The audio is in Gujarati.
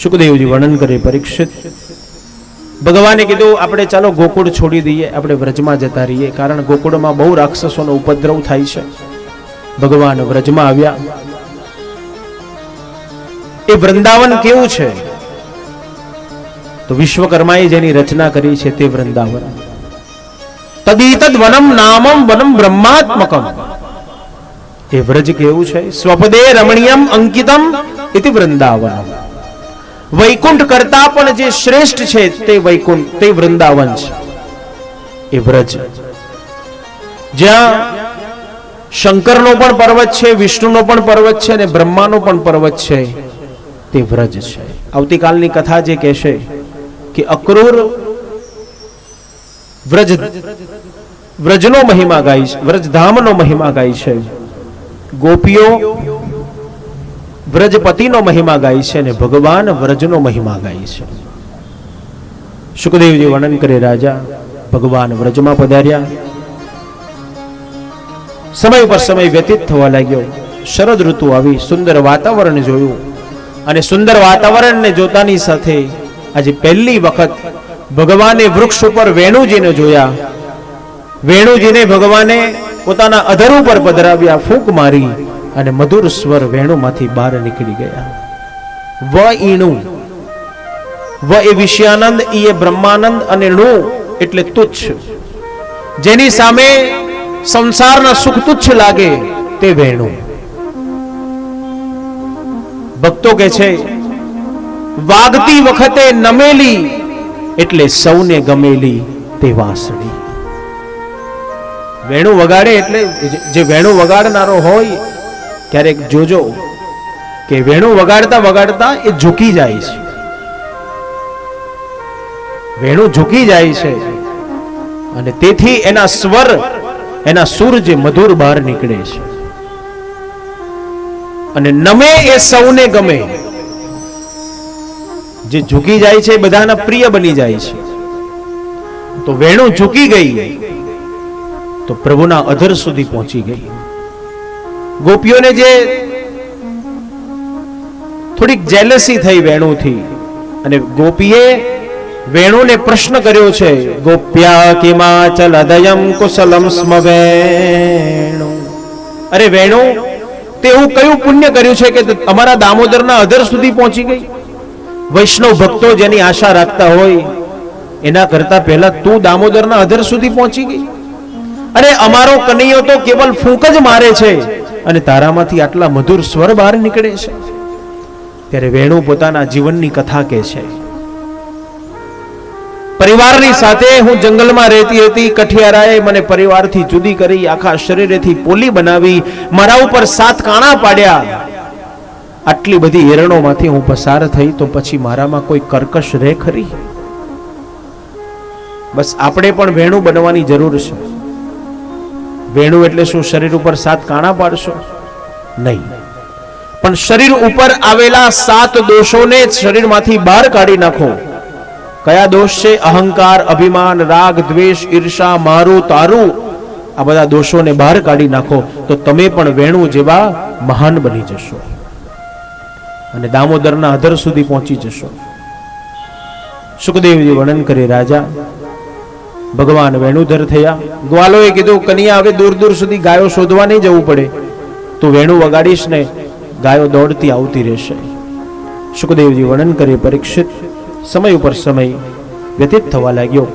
સુખદેવજી વર્ણન કરે પરીક્ષિત ભગવાને કીધું આપણે ચાલો ગોકુળ છોડી દઈએ, આપણે વ્રજમાં જતા રહીએ, કારણ ગોકુળમાં બહુ રાક્ષસોનો ઉપદ્રવ થાય છે. ભગવાન વ્રજમાં આવ્યા. એ વૃંદાવન કેવું છે? તો વિશ્વકર્માએ જેની રચના કરી છે તે વૃંદાવન. તદીતદ વનમ નામમ વનમ બ્રહ્માત્મકમ. એ વ્રજ કેવું છે? સ્વપદે રમણીયમ અંકિતમ ઇતિ વૃંદાવન. વૈકુંઠ કરતા પણ જે શ્રેષ્ઠ છે તે વૈકુંઠ, તે વૃંદાવન છે. એ વ્રજ જ્યાં શંકરનો પણ પર્વત છે, વિષ્ણુનો પણ પર્વત છે અને બ્રહ્માનો પણ પર્વત છે, તે વ્રજ છે. આવતીકાલની કથા જે કહેશે કે અક્રૂર વ્રજનો મહિમા ગાય છે, વ્રજધામનો મહિમા ગાય છે. ગોપીઓ વ્રજપતિનો મહિમા ગાય છે અને ભગવાન વ્રજનો મહિમા ગાય છે. સુખદેવજી વર્ણન કરે રાજા ભગવાન વ્રજમાં પધાર્યા. સમય પર સમય વ્યતીત થવા લાગ્યો. શરદ ઋતુ આવી, સુંદર વાતાવરણ જોયું અને સુંદર વાતાવરણને જોતાની સાથે આજે પહેલી વખત ભગવાને વૃક્ષ ઉપર વેણુજીને જોયા. વેણુજીને ભગવાને પોતાના અધર ઉપર પધરાવ્યા, ફૂંક મારી અને મધુર સ્વર વેણુમાંથી બહાર નીકળી ગયા. વ ઈણુ, વ એ વિષયાનંદ, ઈ એ બ્રહ્માનંદ અને ણુ એટલે તુચ્છ. જેની સામે સંસારના સુખ તુચ્છ લાગે તે વેણુ. ભક્તો કહે છે વાગતી વખતે નમેલી એટલે સૌને ગમેલી તે વાંસળી. વેણુ વગાડે એટલે જે વેણુ વગાડનારો હોય ક્યારેક જોજો કે વેણુ વગાડતા વગાડતા એ ઝૂકી જાય છે. વેણુ ઝૂકી જાય છે અને તેથી એના સ્વર, એના સુર જે મધુર બહાર નીકળે છે. અને નમે એ સૌને ગમે. જે ઝૂકી જાય છે એ બધાના પ્રિય બની જાય છે. તો વેણુ ઝૂકી ગઈ તો પ્રભુના અધર સુધી પહોંચી ગઈ. ગોપીઓને જે થોડીક જેલસી થઈ વેણુથી અને ગોપીએ વેણુને પ્રશ્ન કર્યો છે, ગોપ્યા કિમાચલ અદયમ કુશલમ સ્મ વેણુ. અરે વેણુ, તે એવું કયું પુણ્ય કર્યું છે કે અમારા દામોદરના અધર સુધી પહોંચી ગઈ? વૈષ્ણવ ભક્તો જેની આશા રાખતા હોય એના કરતા પહેલા તું દામોદરના અધર સુધી પહોંચી ગઈ. અરે અમારો કનૈયો તો કેવલ ફૂંક જ મારે છે અને તારામાંથી આટલા મધુર સ્વર બહાર નીકળે છે. ત્યારે વેણુ પોતાના જીવનની કથા કહે છે. પરિવારની સાથે હું જંગલમાં રહેતી હતી. કઠિયારાએ મને પરિવારથી જુદી કરી, આખા શરીરેથી પોલી બનાવી, મારા ઉપર 7 કાણા પાડ્યા. આટલી બધી હેરણોમાંથી હું પસાર થઈ તો પછી મારામાં કોઈ કર્કશ રહે ખરી? બસ આપણે પણ વેણુ બનવાની જરૂર છે. વેણુ એટલે શું? શરીર ઉપર 7 કાણા પાડશો? નહીં, પણ શરીર ઉપર આવેલા 7 દોષોને શરીરમાંથી બહાર કાઢી નાખો. કયા દોષ છે? અહંકાર, અભિમાન, રાગ, દ્વેષ, ઈર્ષા, મારું તારું. આ બધા દોષોને બહાર કાઢી નાખો તો તમે પણ વેણુ જેવા મહાન બની જશો અને દામોદરના અધર સુધી પહોંચી જશો. સુખદેવજી વર્ણન કરે રાજા ભગવાન વેણુધર થયા. ગ્વાલોએ કીધું કન્યા હવે દૂર દૂર સુધી ગાયો શોધવા નહીં જવું પડે, તું વેણુ વગાડીશ ને ગાયો દોડતી આવતી રહેશે. સુખદેવજી વર્ણન કરે પરીક્ષિત સમય ઉપર સમય વ્યતીત થવા લાગ્યો.